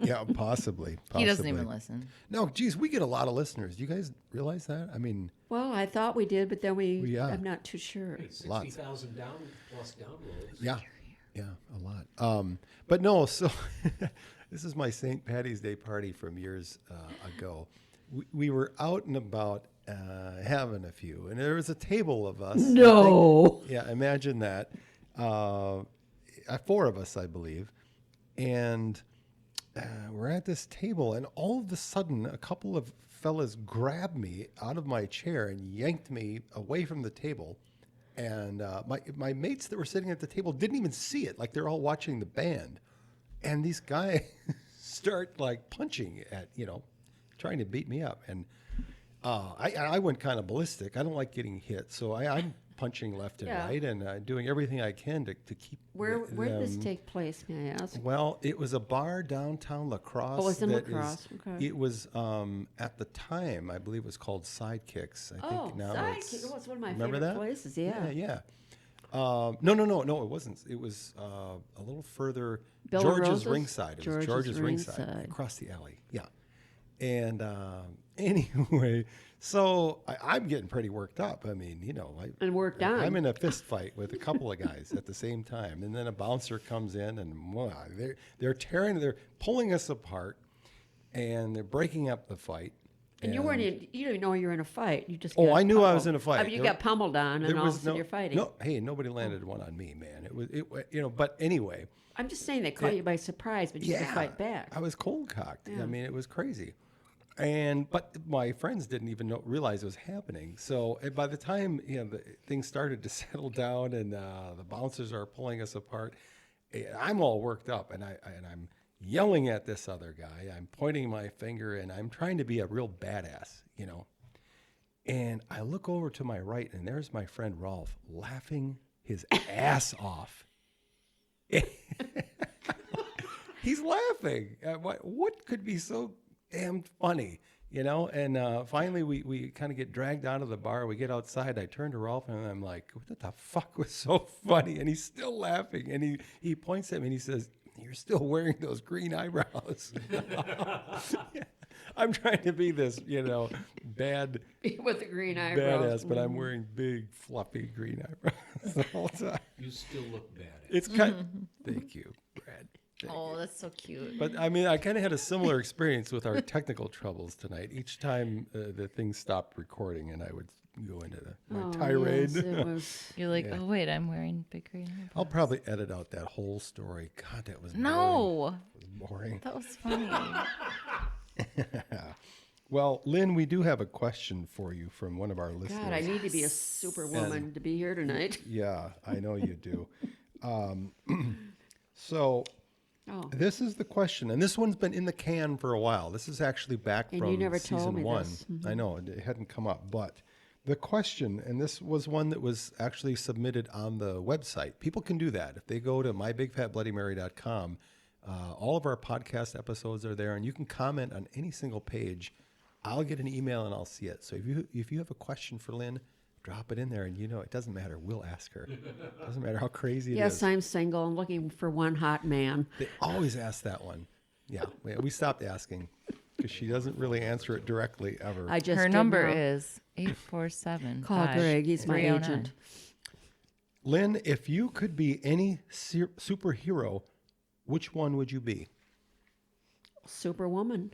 [SPEAKER 2] Yeah, possibly.
[SPEAKER 5] He doesn't even listen.
[SPEAKER 2] No, geez, we get a lot of listeners. Do you guys realize that? I mean,
[SPEAKER 3] Well, I thought we did, but then
[SPEAKER 2] Yeah.
[SPEAKER 3] I'm not too sure.
[SPEAKER 4] 60,000 plus downloads.
[SPEAKER 2] yeah, a lot. But no, so this is my St. Patty's Day party from years ago. We were out and about having a few, and there was a table of us. I think.
[SPEAKER 3] No.
[SPEAKER 2] Yeah, imagine that. 4 of us, I believe. And we're at this table, and all of a sudden, a couple of fellas grabbed me out of my chair and yanked me away from the table. And my mates that were sitting at the table didn't even see it, like they're all watching the band. And these guys start like punching at, trying to beat me up. And I went kind of ballistic. I don't like getting hit, so I'm punching left and
[SPEAKER 3] Yeah.
[SPEAKER 2] right and doing everything I can to keep.
[SPEAKER 3] Where did this
[SPEAKER 2] them-
[SPEAKER 3] take place, may I ask?
[SPEAKER 2] Well, it was a bar downtown La Crosse.
[SPEAKER 3] Oh, it was in La
[SPEAKER 2] that is-
[SPEAKER 3] Crosse, okay.
[SPEAKER 2] It was at the time, I believe it was called Sidekicks. I
[SPEAKER 3] Oh,
[SPEAKER 2] think now
[SPEAKER 3] Sidekick.
[SPEAKER 2] it's.
[SPEAKER 3] Oh, it's one of my
[SPEAKER 2] remember
[SPEAKER 3] favorite
[SPEAKER 2] that?
[SPEAKER 3] places, yeah.
[SPEAKER 2] Yeah. No, it wasn't. It was a little further.
[SPEAKER 3] Bill and
[SPEAKER 2] George's
[SPEAKER 3] Rose's?
[SPEAKER 2] Ringside. It was
[SPEAKER 3] George's
[SPEAKER 2] George's Ringside,
[SPEAKER 3] Ringside.
[SPEAKER 2] across the alley. Yeah. And anyway, so I'm getting pretty worked up. I mean,
[SPEAKER 3] And worked on.
[SPEAKER 2] I'm in a fist fight with a couple of guys at the same time, and then a bouncer comes in, and they're pulling us apart, and they're breaking up the fight.
[SPEAKER 3] And you didn't know you were in a fight. You just
[SPEAKER 2] Oh,
[SPEAKER 3] got
[SPEAKER 2] I knew I
[SPEAKER 3] pummeled.
[SPEAKER 2] was in a fight.
[SPEAKER 3] I mean, you got pummeled on, and all of a sudden you're fighting.
[SPEAKER 2] No, hey, nobody landed one on me, man. It was, but anyway.
[SPEAKER 3] I'm just saying they caught you by surprise, but you had to fight back.
[SPEAKER 2] I was cold cocked.
[SPEAKER 3] Yeah.
[SPEAKER 2] I mean, it was crazy. But my friends didn't even realize it was happening. So by the time the things started to settle down and the bouncers are pulling us apart, I'm all worked up and I'm yelling at this other guy. I'm pointing my finger and I'm trying to be a real badass, And I look over to my right and there's my friend Rolf laughing his ass off. He's laughing. What could be so damn funny, And finally, we kind of get dragged out of the bar. We get outside. I turn to Rolf and I'm like, "What the fuck was so funny?" And he's still laughing. And he points at me and he says, "You're still wearing those green eyebrows." Yeah. I'm trying to be this, bad
[SPEAKER 3] With the green eyebrows.
[SPEAKER 2] badass, but I'm wearing big, fluffy green eyebrows the whole time.
[SPEAKER 4] You still look bad.
[SPEAKER 2] It's kind. Thank you, Brad.
[SPEAKER 5] Oh, that's so cute.
[SPEAKER 2] But I mean, I kind of had a similar experience with our technical troubles tonight. Each time the thing stopped recording, and I would go into my tirade.
[SPEAKER 3] Yes, it was.
[SPEAKER 5] You're like, oh wait, I'm wearing big green eyebrows.
[SPEAKER 2] I'll probably edit out that whole story. God, that was
[SPEAKER 5] No,
[SPEAKER 2] boring.
[SPEAKER 5] that was funny.
[SPEAKER 2] Well, Lynn, we do have a question for you from one of our listeners.
[SPEAKER 3] God, I need to be a superwoman to be here tonight.
[SPEAKER 2] Yeah, I know you do. So this is the question, and this one's been in the can for a while. This is actually back
[SPEAKER 3] And
[SPEAKER 2] from
[SPEAKER 3] you never told
[SPEAKER 2] season
[SPEAKER 3] me
[SPEAKER 2] 1.
[SPEAKER 3] this.
[SPEAKER 2] I know, it hadn't come up, but the question, and this was one that was actually submitted on the website. People can do that. If they go to mybigfatbloodymary.com, all of our podcast episodes are there, and you can comment on any single page. I'll get an email and I'll see it. So if you have a question for Lynn, drop it in there, and it doesn't matter. We'll ask her. It doesn't matter how crazy it is.
[SPEAKER 3] Yes, I'm single and looking for one hot man.
[SPEAKER 2] They always ask that one. Yeah, we stopped asking because she doesn't really answer it directly ever.
[SPEAKER 3] I just
[SPEAKER 5] Her
[SPEAKER 3] did
[SPEAKER 5] number
[SPEAKER 3] now.
[SPEAKER 5] is 847.
[SPEAKER 3] Call Greg. He's my agent.
[SPEAKER 2] Lynn, if you could be any superhero, which one would you be?
[SPEAKER 3] Superwoman.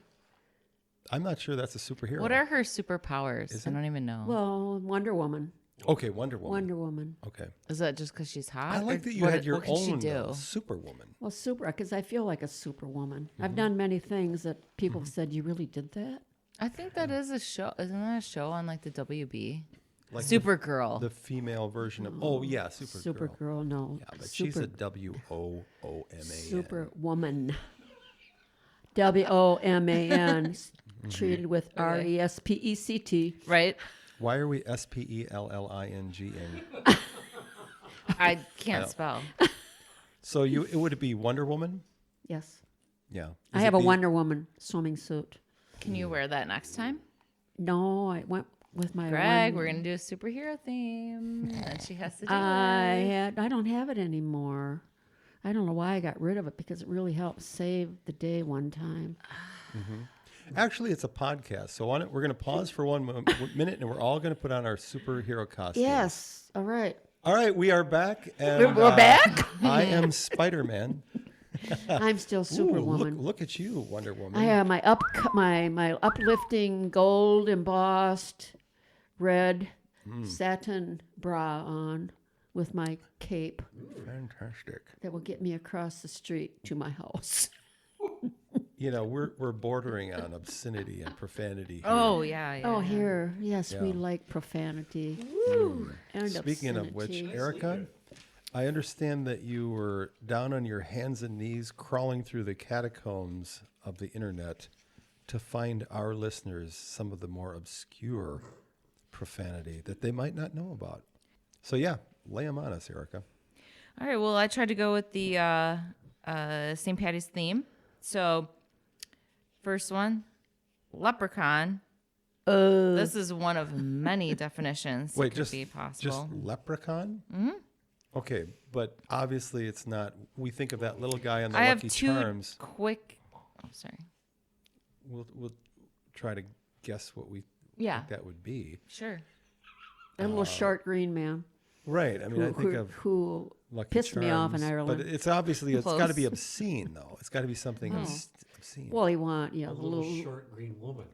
[SPEAKER 2] I'm not sure that's a superhero.
[SPEAKER 5] What are her superpowers? I don't even know.
[SPEAKER 3] Well, Wonder Woman.
[SPEAKER 2] Okay, Wonder Woman.
[SPEAKER 3] Wonder Woman.
[SPEAKER 2] Okay.
[SPEAKER 5] Is that just because she's hot?
[SPEAKER 2] I like
[SPEAKER 5] or
[SPEAKER 2] that you
[SPEAKER 5] what-
[SPEAKER 2] had your
[SPEAKER 5] what can she
[SPEAKER 2] own
[SPEAKER 5] do?
[SPEAKER 2] Superwoman.
[SPEAKER 3] Well, because I feel like a superwoman. I've done many things that people have said, "You really did that?"
[SPEAKER 5] I think that is a show. Isn't that a show on like the WB?
[SPEAKER 2] Like
[SPEAKER 5] Supergirl.
[SPEAKER 2] The female version of. Oh yeah, Supergirl.
[SPEAKER 3] Supergirl, no.
[SPEAKER 2] Yeah, but she's a WOOMAN.
[SPEAKER 3] Superwoman. WOMAN. Treated with RESPECT.
[SPEAKER 5] Right?
[SPEAKER 2] Why are we SPELLINGing?
[SPEAKER 5] I can't spell.
[SPEAKER 2] So it would be Wonder Woman?
[SPEAKER 3] Yes.
[SPEAKER 2] Yeah.
[SPEAKER 3] I have a Wonder Woman swimming suit.
[SPEAKER 5] Can you wear that next time?
[SPEAKER 3] No, I went with my
[SPEAKER 5] Greg,
[SPEAKER 3] one-
[SPEAKER 5] we're gonna do a superhero theme, and she has to do
[SPEAKER 3] I don't have it anymore. I don't know why I got rid of it because it really helped save the day one time.
[SPEAKER 2] Actually, it's a podcast. So we're going to pause for 1 minute, and we're all going to put on our superhero costumes.
[SPEAKER 3] Yes. All right.
[SPEAKER 2] All right, we are back. And,
[SPEAKER 3] We're back?
[SPEAKER 2] I am Spider-Man.
[SPEAKER 3] I'm still
[SPEAKER 2] Ooh,
[SPEAKER 3] Superwoman.
[SPEAKER 2] look at you, Wonder Woman.
[SPEAKER 3] I have my my uplifting gold embossed red satin bra on with my cape
[SPEAKER 2] Fantastic.
[SPEAKER 3] that will get me across the street to my house.
[SPEAKER 2] We're bordering on obscenity and profanity. Here.
[SPEAKER 5] Oh yeah.
[SPEAKER 3] Oh, here, yes, we
[SPEAKER 2] Yeah.
[SPEAKER 3] like profanity. And
[SPEAKER 2] Speaking of which,
[SPEAKER 3] obscenity.
[SPEAKER 2] Erica, I understand that you were down on your hands and knees crawling through the catacombs of the internet to find our listeners some of the more obscure profanity that they might not know about. So yeah, lay them on us, Erica.
[SPEAKER 5] All right. Well, I tried to go with the St. Patty's theme. So, first one, leprechaun. This is one of many definitions
[SPEAKER 2] Wait,
[SPEAKER 5] that could
[SPEAKER 2] just
[SPEAKER 5] be possible.
[SPEAKER 2] leprechaun? Mm-hmm. Okay, but obviously it's not. We think of that little guy on the
[SPEAKER 5] I have
[SPEAKER 2] Lucky
[SPEAKER 5] two
[SPEAKER 2] Charms.
[SPEAKER 5] quick. Oh, sorry.
[SPEAKER 2] We'll try to guess what we
[SPEAKER 5] Yeah.
[SPEAKER 2] think that would be.
[SPEAKER 5] Sure.
[SPEAKER 3] That little short green man
[SPEAKER 2] Right. I mean, I think of
[SPEAKER 3] who
[SPEAKER 2] Lucky
[SPEAKER 3] pissed me off in
[SPEAKER 2] Charms,
[SPEAKER 3] Ireland.
[SPEAKER 2] But it's obviously it's got to
[SPEAKER 5] Close.
[SPEAKER 2] be obscene though. It's got to be something obscene.
[SPEAKER 3] well, he want
[SPEAKER 4] A
[SPEAKER 3] the
[SPEAKER 4] little
[SPEAKER 3] little.
[SPEAKER 4] short green woman.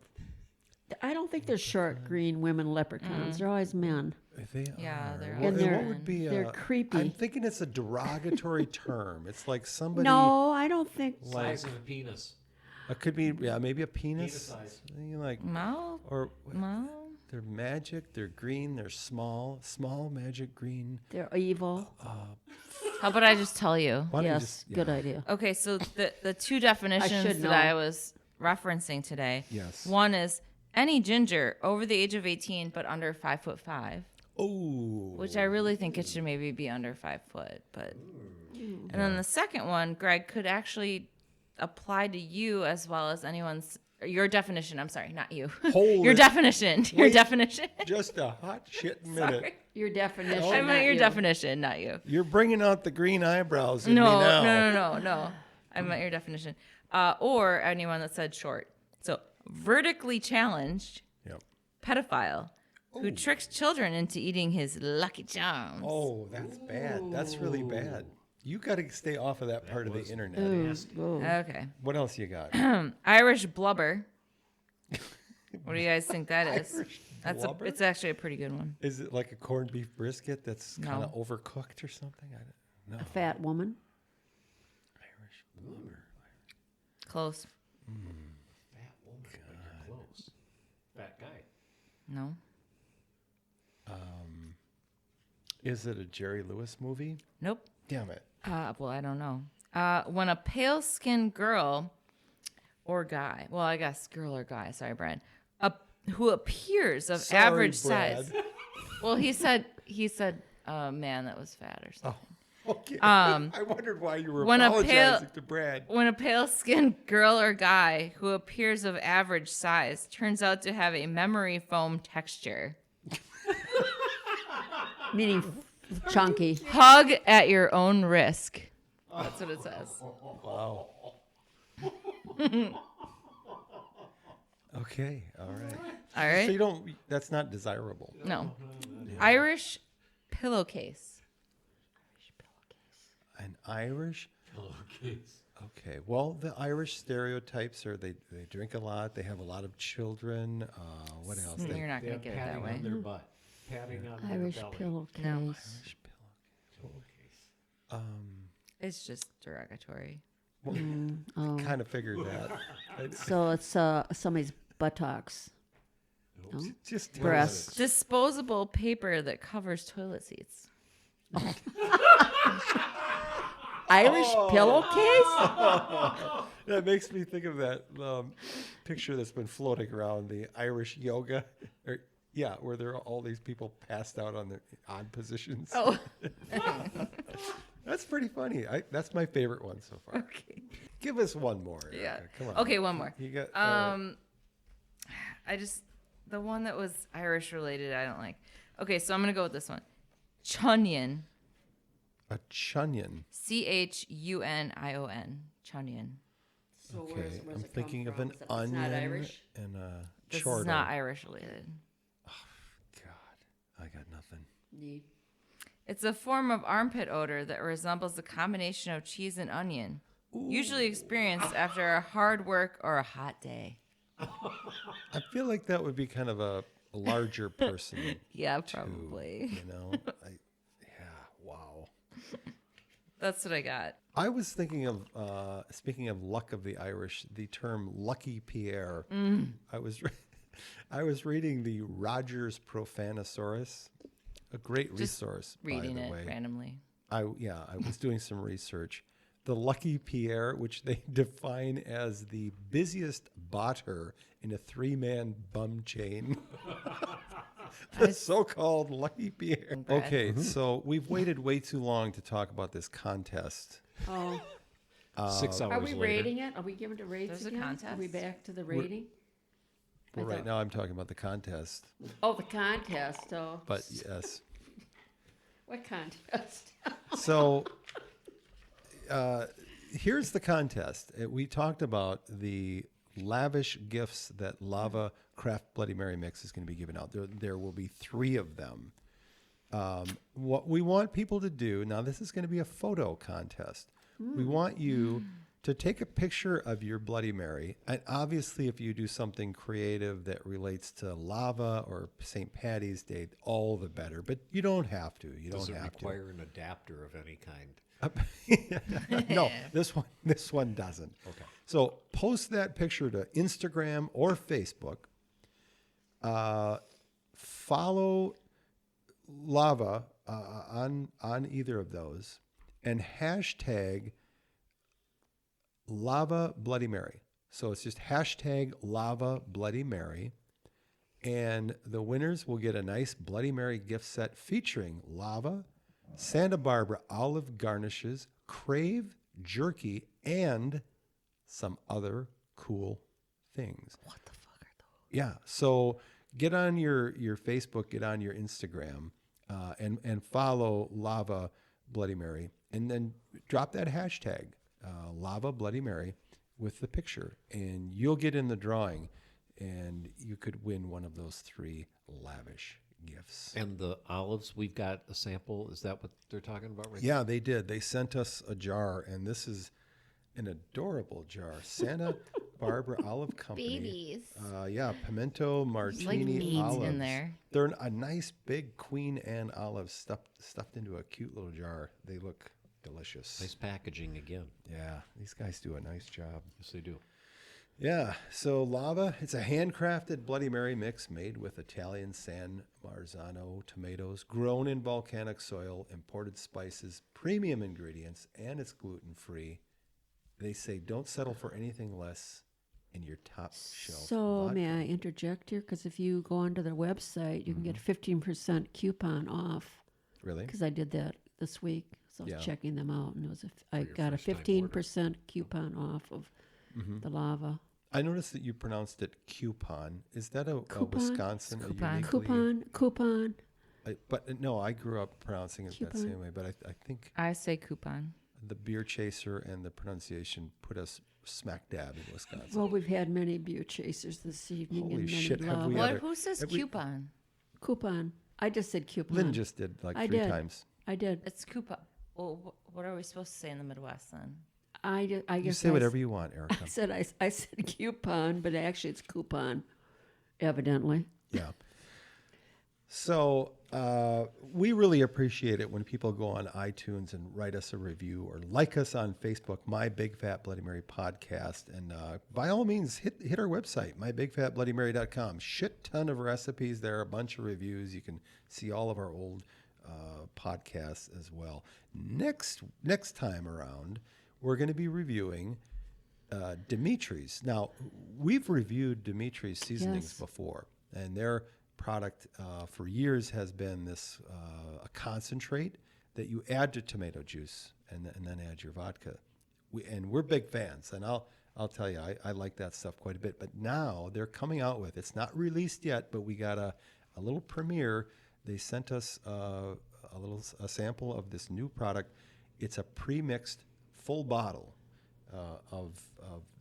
[SPEAKER 3] I don't think there's short green women leprechauns. They're always men.
[SPEAKER 2] They
[SPEAKER 5] Yeah,
[SPEAKER 2] are.
[SPEAKER 5] they're
[SPEAKER 2] Well,
[SPEAKER 3] And
[SPEAKER 2] and
[SPEAKER 3] they're-
[SPEAKER 2] what would be?
[SPEAKER 3] they're creepy.
[SPEAKER 2] I'm thinking it's a derogatory term. It's like somebody.
[SPEAKER 3] No, I don't think.
[SPEAKER 2] Like
[SPEAKER 4] Size of a penis.
[SPEAKER 2] It could be, maybe a penis. Like,
[SPEAKER 5] Mouth?
[SPEAKER 2] or
[SPEAKER 5] Mouth?
[SPEAKER 2] they're magic. They're green. They're small. Small magic green.
[SPEAKER 3] They're evil.
[SPEAKER 5] How about I just tell you?
[SPEAKER 2] Why don't you
[SPEAKER 3] Yes,
[SPEAKER 2] just-
[SPEAKER 3] good idea.
[SPEAKER 5] Okay, so the two definitions
[SPEAKER 3] should
[SPEAKER 5] that
[SPEAKER 3] know.
[SPEAKER 5] I was referencing today.
[SPEAKER 2] Yes.
[SPEAKER 5] One is any ginger over the age of 18 but under 5'5",
[SPEAKER 2] Oh.
[SPEAKER 5] which I really think it should maybe be under 5 foot. But and then the second one, Greg, could actually apply to you as well as anyone's. Your definition. I'm sorry, not you.
[SPEAKER 2] Hold
[SPEAKER 5] Your
[SPEAKER 2] it.
[SPEAKER 5] definition. Your
[SPEAKER 2] Wait.
[SPEAKER 5] definition.
[SPEAKER 2] Just a hot shit minute.
[SPEAKER 5] Sorry.
[SPEAKER 3] Your definition.
[SPEAKER 5] I meant
[SPEAKER 3] not
[SPEAKER 5] your
[SPEAKER 3] you.
[SPEAKER 5] definition, not you.
[SPEAKER 2] You're bringing out the green eyebrows in
[SPEAKER 5] No,
[SPEAKER 2] me now.
[SPEAKER 5] no. I meant your definition. Or anyone that said short. So vertically challenged
[SPEAKER 2] Yep.
[SPEAKER 5] pedophile who tricks children into eating his Lucky Charms.
[SPEAKER 2] Oh, that's bad. That's really bad. You got to stay off of that part of the internet.
[SPEAKER 5] Okay.
[SPEAKER 2] What else you got?
[SPEAKER 5] Irish blubber. What do you guys think that is? That's
[SPEAKER 2] blubber?
[SPEAKER 5] it's actually a pretty good one.
[SPEAKER 2] Is it like a corned beef brisket that's
[SPEAKER 5] No.
[SPEAKER 2] kind of overcooked or something? No.
[SPEAKER 3] A fat woman.
[SPEAKER 2] Irish blubber.
[SPEAKER 5] Close.
[SPEAKER 4] Fat woman, but you're close. Fat guy.
[SPEAKER 5] No.
[SPEAKER 2] Is it a Jerry Lewis movie?
[SPEAKER 5] Nope.
[SPEAKER 2] Damn it.
[SPEAKER 5] Well, I don't know. When a pale-skinned girl or guy, well, I guess girl or guy, sorry, Brian, who appears of
[SPEAKER 2] Sorry,
[SPEAKER 5] average
[SPEAKER 2] Brad.
[SPEAKER 5] size. Well, he said a man that was fat or something.
[SPEAKER 2] Okay. I wondered why you were
[SPEAKER 5] when a
[SPEAKER 2] apologizing to Brad.
[SPEAKER 5] When a pale-skinned girl or guy who appears of average size turns out to have a memory foam texture.
[SPEAKER 3] Meaning chunky.
[SPEAKER 5] Hug at your own risk. That's what it says.
[SPEAKER 2] Wow. Okay. All right.
[SPEAKER 5] All right.
[SPEAKER 2] So you don't. That's not desirable.
[SPEAKER 5] No. Irish pillowcase.
[SPEAKER 2] An Irish pillowcase. Okay. Well, the Irish stereotypes are they drink a lot. They have a lot of children. What else?
[SPEAKER 5] You're not
[SPEAKER 4] They
[SPEAKER 5] going to
[SPEAKER 4] have
[SPEAKER 5] get it that
[SPEAKER 4] padding
[SPEAKER 5] way.
[SPEAKER 4] on their butt. Padding on
[SPEAKER 3] Irish
[SPEAKER 4] their belly.
[SPEAKER 3] pillowcase.
[SPEAKER 5] No.
[SPEAKER 2] Irish pillowcase.
[SPEAKER 5] It's just derogatory.
[SPEAKER 2] Kind of figured that.
[SPEAKER 3] So it's somebody's buttocks. No?
[SPEAKER 2] Just tell
[SPEAKER 3] Breasts.
[SPEAKER 2] us.
[SPEAKER 5] Disposable paper that covers toilet seats.
[SPEAKER 3] Irish pillowcase?
[SPEAKER 2] That makes me think of that picture that's been floating around, the Irish yoga. Where there are all these people passed out on their odd positions.
[SPEAKER 5] Oh.
[SPEAKER 2] That's pretty funny. That's my favorite one so far.
[SPEAKER 5] Okay.
[SPEAKER 2] Give us one more.
[SPEAKER 5] Yeah.
[SPEAKER 2] Erica. Come on.
[SPEAKER 5] Okay, one more.
[SPEAKER 2] You got.
[SPEAKER 5] The one that was Irish related, I don't like. Okay, so I'm going to go with this one. Chunion.
[SPEAKER 2] a chunion.
[SPEAKER 5] Chunion. Chunion.
[SPEAKER 3] So
[SPEAKER 2] Okay, I'm thinking of an
[SPEAKER 3] It's
[SPEAKER 2] onion
[SPEAKER 3] not Irish?
[SPEAKER 2] and a
[SPEAKER 5] This
[SPEAKER 2] chortle.
[SPEAKER 5] is not Irish related.
[SPEAKER 2] God, I got nothing.
[SPEAKER 3] Neat.
[SPEAKER 5] It's a form of armpit odor that resembles a combination of cheese and onion, usually experienced after a hard work or a hot day.
[SPEAKER 2] I feel like that would be kind of a larger person.
[SPEAKER 5] Yeah,
[SPEAKER 2] too,
[SPEAKER 5] probably.
[SPEAKER 2] You know? Wow.
[SPEAKER 5] That's what I got.
[SPEAKER 2] I was thinking of, speaking of luck of the Irish, the term Lucky Pierre. I was reading the Rogers Profanosaurus, a great resource,
[SPEAKER 5] Reading
[SPEAKER 2] by the
[SPEAKER 5] it
[SPEAKER 2] way.
[SPEAKER 5] randomly.
[SPEAKER 2] I was doing some research. The Lucky Pierre, which they define as the busiest botter in a 3-man bum chain. The so-called Lucky Pierre.
[SPEAKER 5] Brad.
[SPEAKER 2] Okay, so we've waited way too long to talk about this contest.
[SPEAKER 3] Oh,
[SPEAKER 4] 6 hours
[SPEAKER 3] are we
[SPEAKER 4] later.
[SPEAKER 3] rating it? Are we giving it a rate
[SPEAKER 5] There's a
[SPEAKER 3] again? Are we
[SPEAKER 5] contest.
[SPEAKER 3] back to the rating?
[SPEAKER 2] Well, right now I'm talking about the contest,
[SPEAKER 3] Oh, the contest. Oh,
[SPEAKER 2] but yes.
[SPEAKER 3] what contest?
[SPEAKER 2] So here's the contest. We talked about the lavish gifts that Lava Craft Bloody Mary Mix is going to be giving out. There will be 3 of them. What we want people to do, now this is going to be a photo contest. We want you to take a picture of your Bloody Mary. And obviously, if you do something creative that relates to lava or St. Patty's Day, all the better. But you don't have to. You
[SPEAKER 4] Does
[SPEAKER 2] don't
[SPEAKER 4] it
[SPEAKER 2] have
[SPEAKER 4] require an adapter of any kind?
[SPEAKER 2] to. No, this one doesn't.
[SPEAKER 4] Okay.
[SPEAKER 2] So post that picture to Instagram or Facebook. Follow Lava on either of those, and hashtag Lava Bloody Mary. So it's just hashtag Lava Bloody Mary. And the winners will get a nice Bloody Mary gift set featuring lava, Santa Barbara olive garnishes, Crave jerky, and some other cool things.
[SPEAKER 5] What the fuck are those?
[SPEAKER 2] Yeah. So get on your Facebook, get on your Instagram, and follow Lava Bloody Mary, and then drop that hashtag Lava Bloody Mary with the picture, and you'll get in the drawing, and you could win one of those 3 lavish gifts.
[SPEAKER 4] And the olives, we've got a sample. Is that what they're talking about right
[SPEAKER 2] Yeah, they did. They sent us a jar, and this is an adorable jar. Santa Barbara Olive Company.
[SPEAKER 1] Babies.
[SPEAKER 2] Yeah, pimento martini
[SPEAKER 5] beads
[SPEAKER 2] olives.
[SPEAKER 5] in there.
[SPEAKER 2] They're a nice big Queen Anne olive stuffed into a cute little jar. They look delicious.
[SPEAKER 4] Nice packaging again.
[SPEAKER 2] Yeah, these guys do a nice job.
[SPEAKER 4] Yes, they do.
[SPEAKER 2] Yeah, so Lava, it's a handcrafted Bloody Mary mix made with Italian San Marzano tomatoes, grown in volcanic soil, imported spices, premium ingredients, and it's gluten-free. They say don't settle for anything less in your top shelf.
[SPEAKER 3] So
[SPEAKER 2] vodka.
[SPEAKER 3] may I interject here? Because if you go onto their website, you can get a 15% coupon off.
[SPEAKER 2] Really?
[SPEAKER 3] Because I did that this week, so I was
[SPEAKER 2] Yeah.
[SPEAKER 3] checking them out, and it was I
[SPEAKER 4] your
[SPEAKER 3] got a
[SPEAKER 4] first time
[SPEAKER 3] 15% coupon off of the lava.
[SPEAKER 2] I noticed that you pronounced it coupon. Is that a
[SPEAKER 3] Coupon?
[SPEAKER 2] Wisconsin?
[SPEAKER 5] It's
[SPEAKER 2] a
[SPEAKER 5] coupon.
[SPEAKER 2] uniquely-
[SPEAKER 3] Coupon.
[SPEAKER 2] But no, I grew up pronouncing it that
[SPEAKER 3] Coupon.
[SPEAKER 2] same way. But I think
[SPEAKER 5] I say coupon.
[SPEAKER 2] the beer chaser and the pronunciation put us smack dab in Wisconsin.
[SPEAKER 3] Well, we've had many beer chasers this evening
[SPEAKER 2] Holy
[SPEAKER 3] and many
[SPEAKER 2] shit, have we
[SPEAKER 3] lava.
[SPEAKER 2] ever-
[SPEAKER 5] Who says
[SPEAKER 2] every-
[SPEAKER 5] coupon?
[SPEAKER 3] Coupon. I just said coupon.
[SPEAKER 2] Lynn just did like
[SPEAKER 3] I
[SPEAKER 2] 3
[SPEAKER 3] did.
[SPEAKER 2] times.
[SPEAKER 3] I did.
[SPEAKER 5] It's coupon. Well, what are we supposed to say in the Midwest then?
[SPEAKER 3] I guess
[SPEAKER 2] You say
[SPEAKER 3] I
[SPEAKER 2] whatever you want, Erica.
[SPEAKER 3] I said coupon, but actually it's coupon, evidently.
[SPEAKER 2] Yeah. So we really appreciate it when people go on iTunes and write us a review or like us on Facebook, My Big Fat Bloody Mary Podcast. And by all means, hit our website, mybigfatbloodymary.com. Shit ton of recipes there, a bunch of reviews. You can see all of our old podcasts as well. Next time around, we're going to be reviewing Dimitri's. Now, we've reviewed Dimitri's seasonings
[SPEAKER 3] Yes.
[SPEAKER 2] before, and their product for years has been this a concentrate that you add to tomato juice and then add your vodka. We're big fans, and I'll tell you, I like that stuff quite a bit. But now they're coming out with, it's not released yet, but we got a little premiere. They sent us a sample of this new product. It's a pre-mixed full bottle of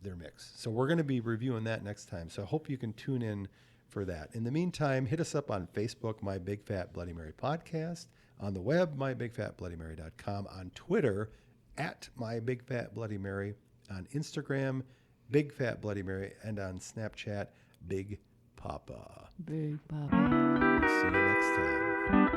[SPEAKER 2] their mix. So we're going to be reviewing that next time. So I hope you can tune in for that. In the meantime, hit us up on Facebook, My Big Fat Bloody Mary Podcast, on the web, mybigfatbloodymary.com, on Twitter, @MyBigFatBloodyMary, on Instagram, Big Fat Bloody Mary, and on Snapchat, Big Papa.
[SPEAKER 3] Big Papa.
[SPEAKER 2] See you next time.